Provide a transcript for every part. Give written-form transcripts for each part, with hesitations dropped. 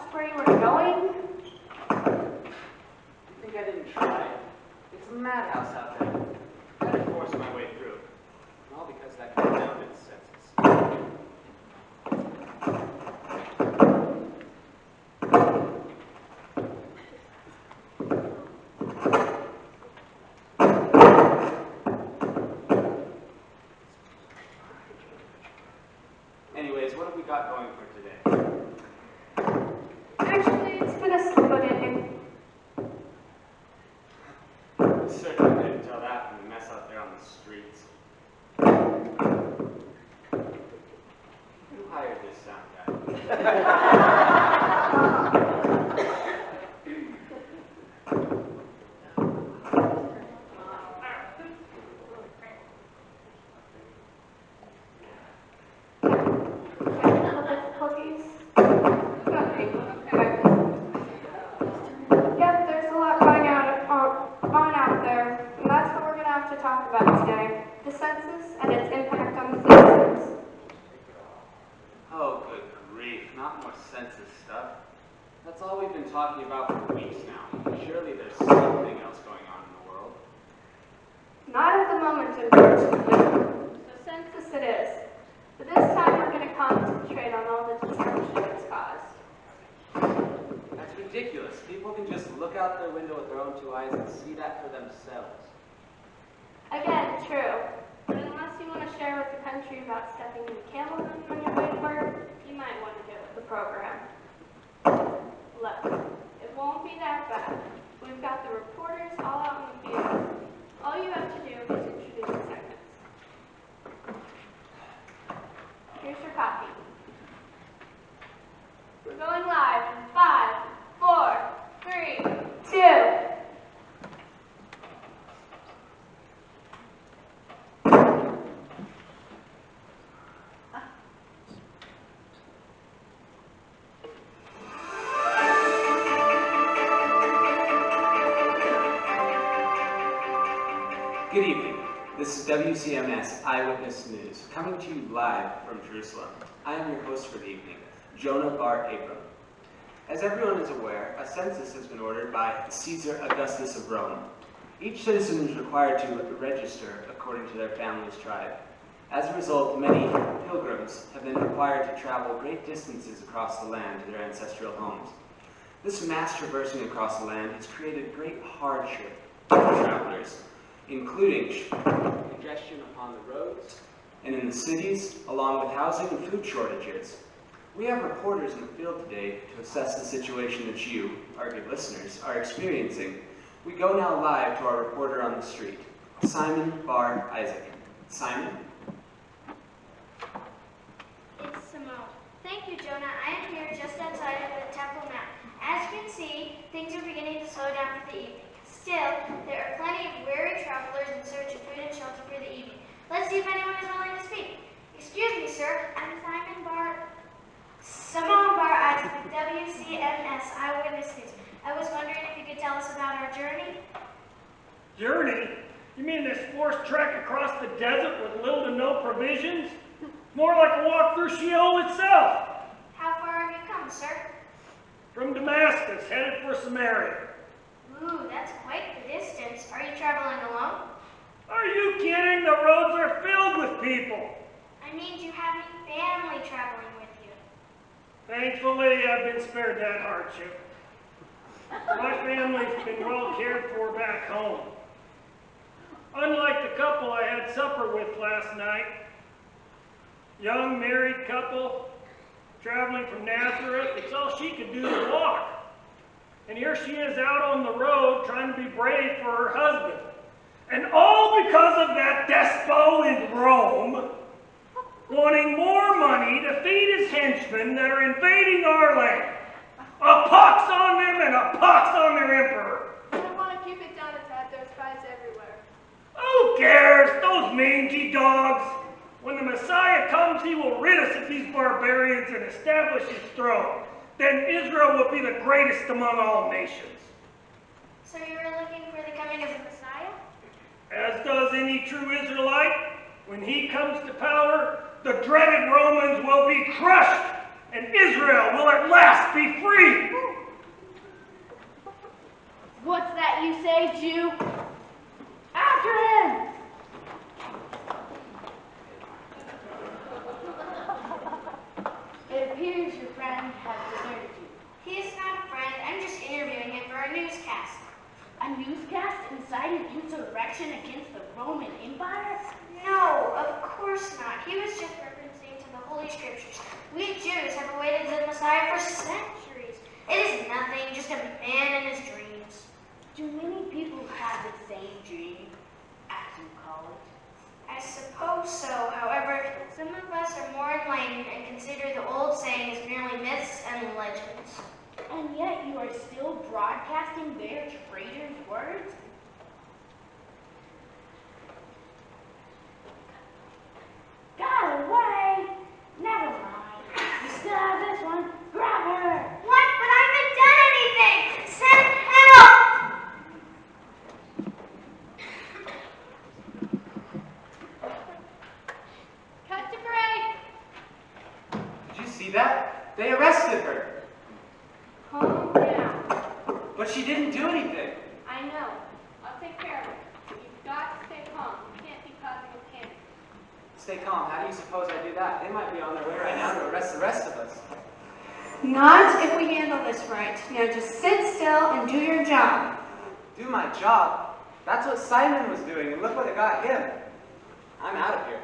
That's where you were going? You think I didn't try? It's a madhouse out there. I had to force my way through. All because that confounded census. Anyways, what have we got going for today? Actually, it's been a slow day. Certainly couldn't tell that from the mess out there on the streets. Who hired this sound guy? Yep, there's a lot going on out there, and that's what we're going to have to talk about today. The census and its impact on the citizens. Oh, good grief. Not more census stuff. That's all we've been talking about for weeks now. Surely there's something else going on in the world. Not at the moment, unfortunately. So census it is. But this time we're going to concentrate on all the destruction it's caused. That's ridiculous. People can just look out their window with their own two eyes and see that for themselves. Again, true. But unless you want to share with the country about stepping in the camel run on your way to work, you might want to go with the program. Look, it won't be that bad. We've got the reporters all out in the field. All you have to do is introduce the segments. Here's your copy. We're going live in 5, 4, 3, 2. Good evening. This is WCMS Eyewitness News, coming to you live from Jerusalem. I am your host for the evening, Jonah Bar Abram. As everyone is aware, a census has been ordered by Caesar Augustus of Rome. Each citizen is required to register according to their family's tribe. As a result, many pilgrims have been required to travel great distances across the land to their ancestral homes. This mass traversing across the land has created great hardship for travelers, including congestion upon the roads and in the cities, along with housing and food shortages. We have reporters in the field today to assess the situation that you, our good listeners, are experiencing. We go now live to our reporter on the street, Simon Bar Isaac. Simon? It's Simone. Thank you, Jonah. I am here just outside of the Temple Mount. As you can see, things are beginning to slow down for the evening. Still, there are plenty of weary travelers in search of food and shelter for the evening. Let's see if anyone is willing to speak. Excuse me, sir. I'm Simone Bar Isaac with WCMS Eyewitness News. I was wondering if you could tell us about our journey. Journey? You mean this forced trek across the desert with little to no provisions? More like a walk through Sheol itself. How far have you come, sir? From Damascus, headed for Samaria. Ooh, that's quite the distance. Are you traveling alone? Are you kidding? The roads are filled with people. I mean, do you have any family traveling with you? Thankfully, I've been spared that hardship. My family's been well cared for back home. Unlike the couple I had supper with last night, young married couple traveling from Nazareth, it's all she could do to walk. And here she is out on the road trying to be brave for her husband. And all because of that despo in Rome wanting more money to feed his henchmen that are invading our land. A pox on them and a pox on their emperor. I want to keep it down a tad. There's spies everywhere. Who cares? Those mangy dogs. When the Messiah comes, he will rid us of these barbarians and establish his throne. Then Israel will be the greatest among all nations. So you were looking for the coming of the Messiah? As does any true Israelite, when he comes to power, the dreaded Romans will be crushed and Israel will at last be free. What's that you say, Jew? After him! It appears your friend has deserted you. He is not a friend. I'm just interviewing him for a newscast. A newscast inciting insurrection against the Roman Empire? No, of course not. He was just referencing to the Holy Scriptures. We Jews have awaited the Messiah for centuries. It is nothing, just a man and his dreams. Do many people have the same dream, as you call it? I suppose so. However, some of us are more enlightened and consider the old saying as merely myths and legends. And yet you are still broadcasting their traitors' words? Got away! Never mind. You still have this one. Grab her! What? But I haven't done anything! Send help! Cut to break! Did you see that? They arrested her. Calm down. But she didn't do anything. I know. I'll take care of it. But you've got to stay calm. You can't be causing a panic. Stay calm. How do you suppose I do that? They might be on their way right now to arrest the rest of us. Not if we handle this right. Now just sit still and do your job. Do my job? That's what Simon was doing, and look what it got him. I'm out of here.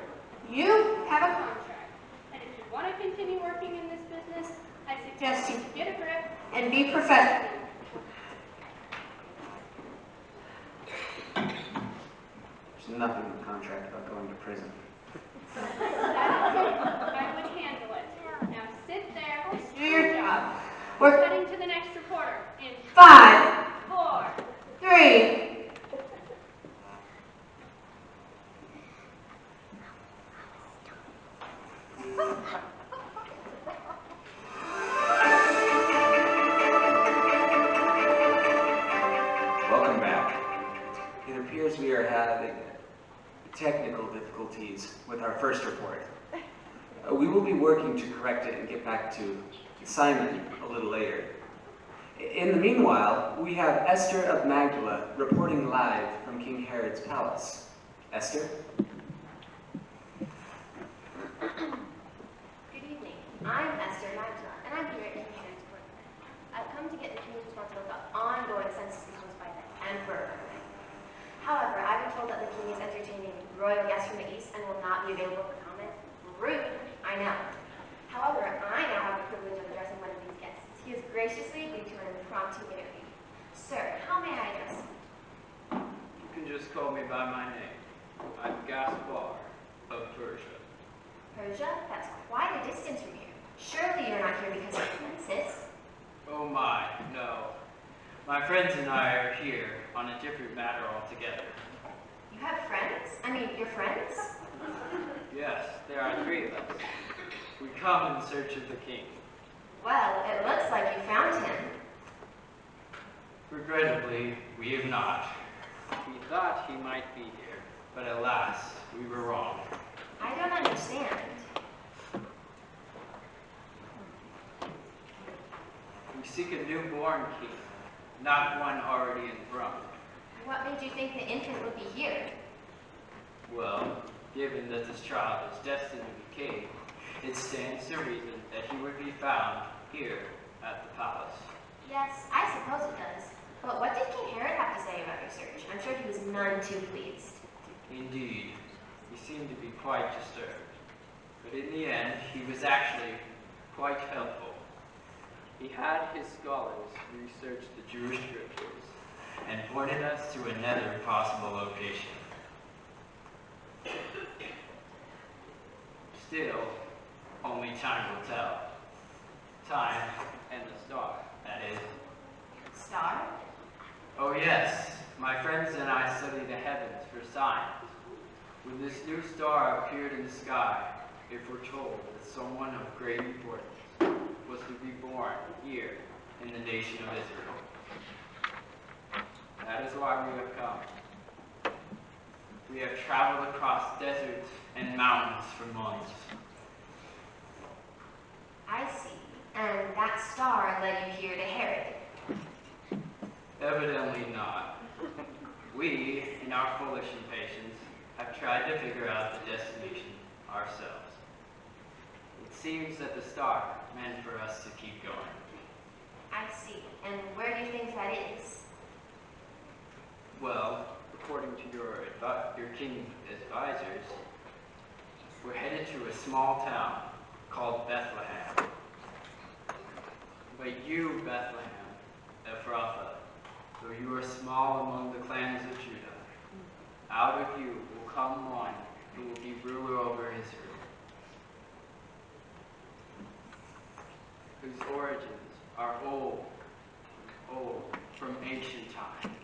You have a contract. And if you want to continue working in this business, I suggest you get a grip and be professional. There's nothing in the contract about going to prison. That's okay. I would handle it. Now sit there and do your job. We're cutting to the next reporter in 5, 4, 3. Welcome back. It appears we are having technical difficulties with our first report. We will be working to correct it and get back to Simon a little later. In the meanwhile, we have Esther of Magdala reporting live from King Herod's palace. Esther? Good evening. I'm Esther Magdala, and I'm here at King Herod's court. I've come to get the king's response about the ongoing census imposed by the emperor. However, I've been told that the king is entertaining royal guests from the east and will not be available for comment. Rude, I know. However, I now have the privilege of addressing one of these guests. He has graciously agreed to an impromptu interview. Sir, how may I address you? You can just call me by my name. I'm Gaspar of Persia. Persia? That's quite a distance from here. Surely you're not here because of the census. Oh my, no. My friends and I are here on a different matter altogether. You have friends? I mean, your friends? Yes, there are 3 of us. We come in search of the king. Well, it looks like you found him. Regrettably, we have not. We thought he might be here, but alas, we were wrong. I don't understand. We seek a newborn king, not one already enthroned. What made you think the infant would be here? Well, given that this child is destined to be king, it stands to reason that he would be found here at the palace. Yes, I suppose it does. But what did King Herod have to say about your search? I'm sure he was none too pleased. Indeed, he seemed to be quite disturbed. But in the end, he was actually quite helpful. He had his scholars research the Jewish scriptures and pointed us to another possible location. Still, only time will tell. Time and the star, that is. Star? Oh yes, my friends and I study the heavens for signs. When this new star appeared in the sky, it foretold that someone of great importance was to be born here in the nation of Israel. That is why we have come. We have traveled across deserts and mountains for months. I see. that led you here to Herod? Evidently not. We, in our foolish impatience, have tried to figure out the destination ourselves. It seems that the star meant for us to keep going. I see. And where do you think that is? Well, according to your king's advisors, we're headed to a small town called Bethlehem. But you, Bethlehem, Ephrathah, though you are small among the clans of Judah, out of you will come one who will be ruler over Israel, whose origins are old from ancient time.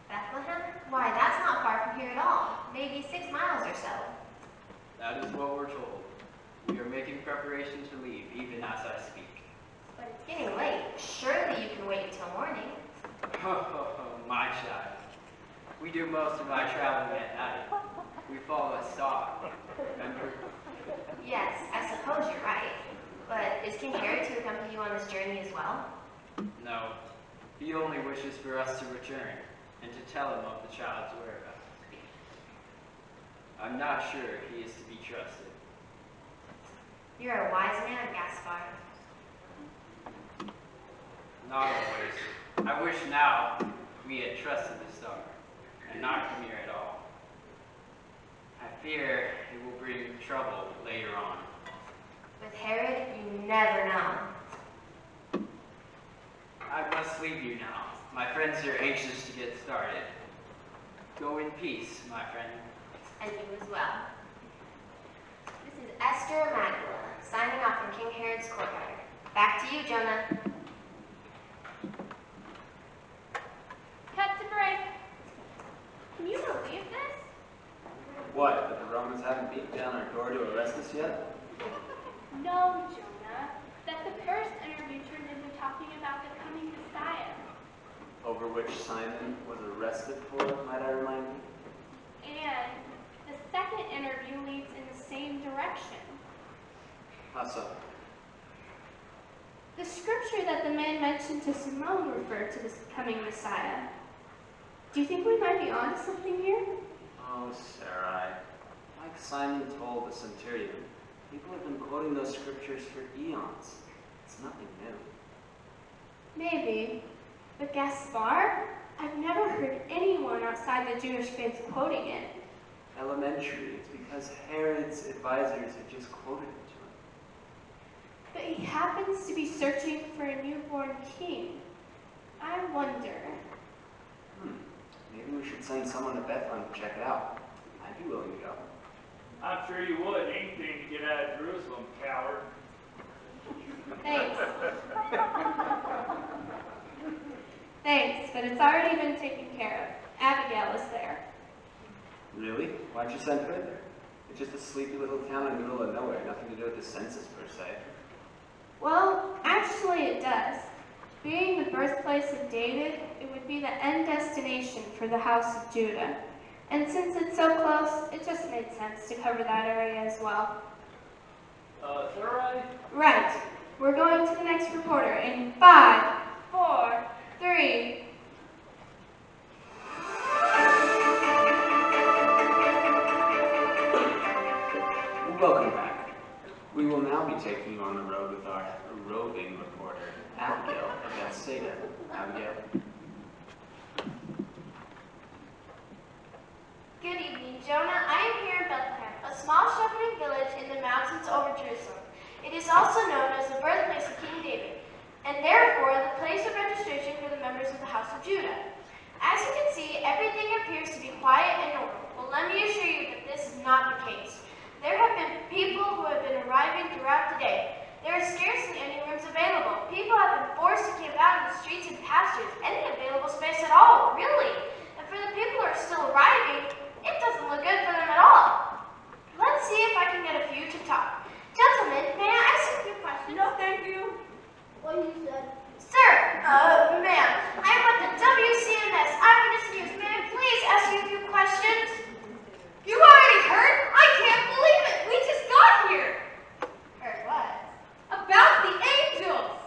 Bethlehem? Why, that's not far from here at all. Maybe 6 miles or so. That is what we're told. We are making preparations to leave, even as I speak. But it's getting late. Surely you can wait until morning. My child. We do most of our traveling at night. We follow a star, remember? Yes, I suppose you're right. But is King Herod to accompany you on this journey as well? No. He only wishes for us to return and to tell him of the child's whereabouts. I'm not sure he is to be trusted. You're a wise man, Gaspar. Not always. I wish now we had trusted the star and not come here at all. I fear it will bring trouble later on. With Herod, you never know. I must leave you now. My friends are anxious to get started. Go in peace, my friend. And you as well. This is Esther Magdala, signing off from King Herod's courtyard. Back to you, Jonah. Cut to break. Can you believe this? What, that the Romans haven't beaten down our door to arrest us yet? No, Jonah. That the first interview turned into talking about the coming Messiah. Over which Simon was arrested for, might I remind you? And the second interview leads in the same direction. How so? The scripture that the man mentioned to Simone referred to this coming Messiah. Do you think we might be onto something here? Oh, Sarai. Like Simon told the centurion, people have been quoting those scriptures for eons. It's nothing new. Maybe. But Gaspar? I've never heard anyone outside the Jewish faith quoting it. Elementary. It's because Herod's advisors had just quoted it to him. But he happens to be searching for a newborn king. I wonder. Maybe we should send someone to Bethlehem to check it out. I'd be willing to go. I'm sure you would. Anything to get out of Jerusalem, coward. Thanks. Thanks, but it's already been taken care of. Abigail is there. Really? Why'd you send her there? It's just a sleepy little town in the middle of nowhere. Nothing to do with the census, per se. Well, actually it does. Being the birthplace of David, it would be the end destination for the house of Judah. And since it's so close, it just made sense to cover that area as well. Sarai? Right. We're going to the next reporter in 5, 4, 3. Welcome back. We will now be taking you on the road with our roving reporter, Abigail of Bethsaida. Abigail. Good evening, Jonah. I am here in Bethlehem, a small shepherding village in the mountains over Jerusalem. It is also known as the birthplace of King David, and therefore the place of registration for the members of the house of Judah. As you can see, everything appears to be quiet and normal. Well, let me assure you that this is not the case. There have been people who have been arriving throughout the day. There are scarcely any rooms available. People have been forced to camp out in the streets and pastures, any available space at all, really. And for the people who are still arriving, it doesn't look good for them at all. Let's see if I can get a few to talk. Gentlemen, may I ask a few questions? No, thank you. What you said? Sir, ma'am, I'm with the WCMS Eyewitness News. May I please ask you a few questions? You already heard? I can't believe it. We just got here. Heard what? About the angels.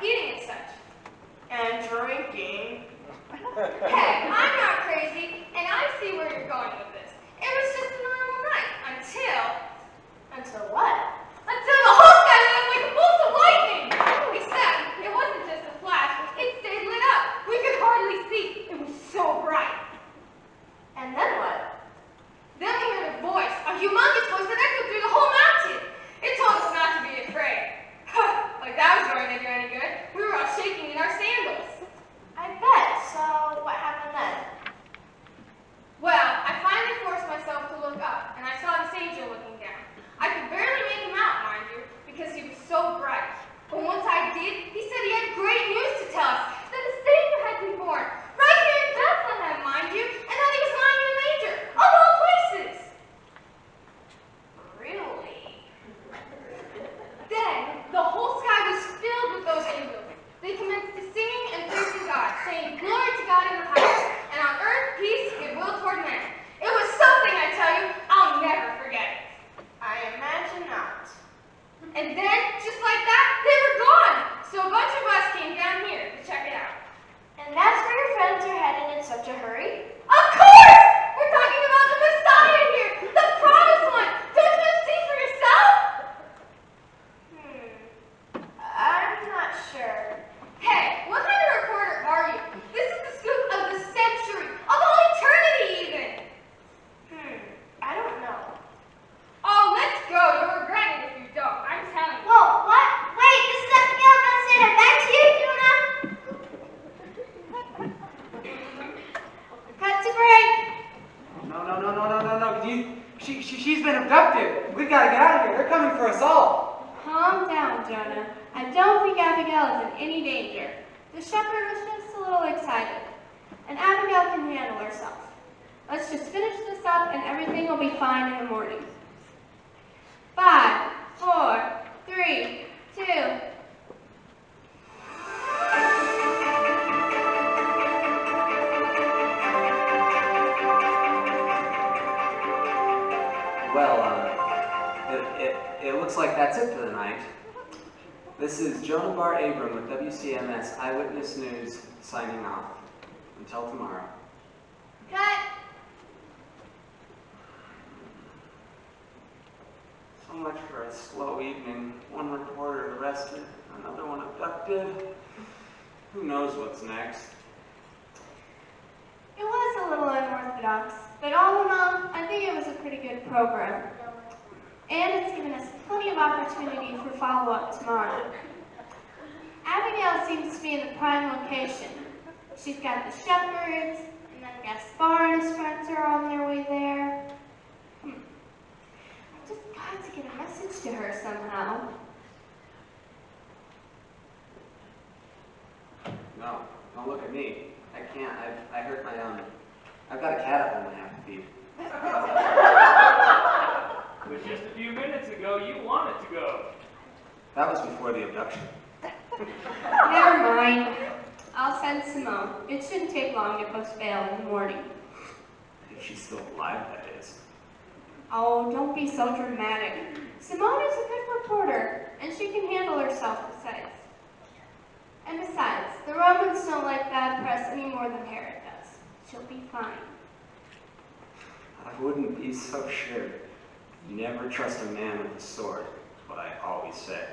eating and such. And drinking. Hey, I'm not crazy, and I see where you're going with this. It was just a normal night Until what? until the whole sky lit up like a bolt of lightning. Except it wasn't just a flash; it stayed lit up. We could hardly see. It was so bright. And then what? Then we heard a voice, a humongous voice that echoed through the whole mountain. It told us not to be afraid. Like that was going to do any good. We were all shaking in our sandals. I bet. So what happened then? Well, I finally forced myself to look up, and I saw this angel looking down. I could barely make him out, mind you, because he was so bright. But once I did, he said he had great news to tell us, that a Savior had been born, right here in Bethlehem, mind you, and that he was lying in a manger, of all places. Really? Then, the whole sky was filled with those angels. They commenced singing and praising God, saying, "Glory to God in the highest, and on earth peace, goodwill toward men." It was something, I tell you, I'll never forget it. I imagine not. And then, just like that, they were gone. So a bunch of us came down here to check it out. And that's where your friends are headed in such a hurry? Of course! We're talking about the Messiah here, the promised one. Don't you see for yourself? I'm not sure. Hey, what kind of reporter are you? This is the scoop of the century, of all eternity even. I don't know. Oh, let's go. You'll regret it if you don't. I'm telling you. Whoa, what? Wait, this is Abigail. Don't say that back to you, Jonah. Cut to break. No. She's been abducted. We've got to get out of here. They're coming for us all. Calm down, Jonah. I don't think Abigail is in any danger. The shepherd was just a little excited. And Abigail can handle herself. Let's just finish this up and everything will be fine in the morning. 5, 4, 3, 2. Well, it looks like that's it for the night. This is Jonah Bar Abram with WCMS Eyewitness News signing off. Until tomorrow. Cut. So much for a slow evening. One reporter arrested, another one abducted. Who knows what's next? It was a little unorthodox, but all in all, I think it was a pretty good program. And it's given us plenty of opportunity for follow-up tomorrow. Abigail seems to be in the prime location. She's got the shepherds, and then Gaspar and his friends are on their way there. I just got to get a message to her somehow. No, don't look at me. I can't. I hurt my own. I've got a cat at home I have to feed. But just a few minutes ago, you wanted to go. That was before the abduction. Never mind. I'll send Simone. It shouldn't take long to post bail in the morning. If she's still alive, that is. Oh, don't be so dramatic. Simone is a good reporter, and she can handle herself besides. And besides, the Romans don't like bad press any more than Herod does. She'll be fine. I wouldn't be so sure. Never trust a man with a sword, is what I always say.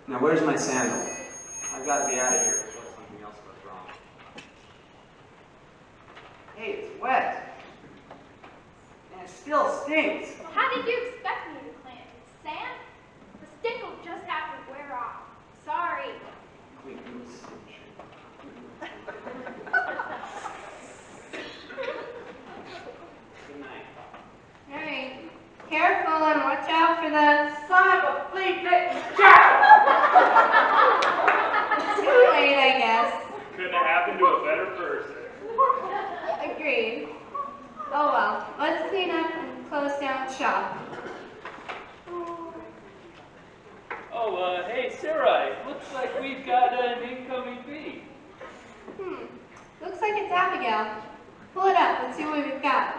Now, where's my sandal? I've got to be out of here before something else goes wrong. Hey, it's wet. And it still stinks. How did you expect me to clean it? Sand? The stink will just have to wear off. Sorry. Clean boots. Good night. Alright. Careful and watch out for the son of a flea bitten Too late, I guess. Couldn't have happened to a better person. Agreed. Oh well, let's clean up and close down shop. Oh, hey, Sarah, it looks like we've got an incoming feed. Looks like it's Abigail. Pull it up, let's see what we've got.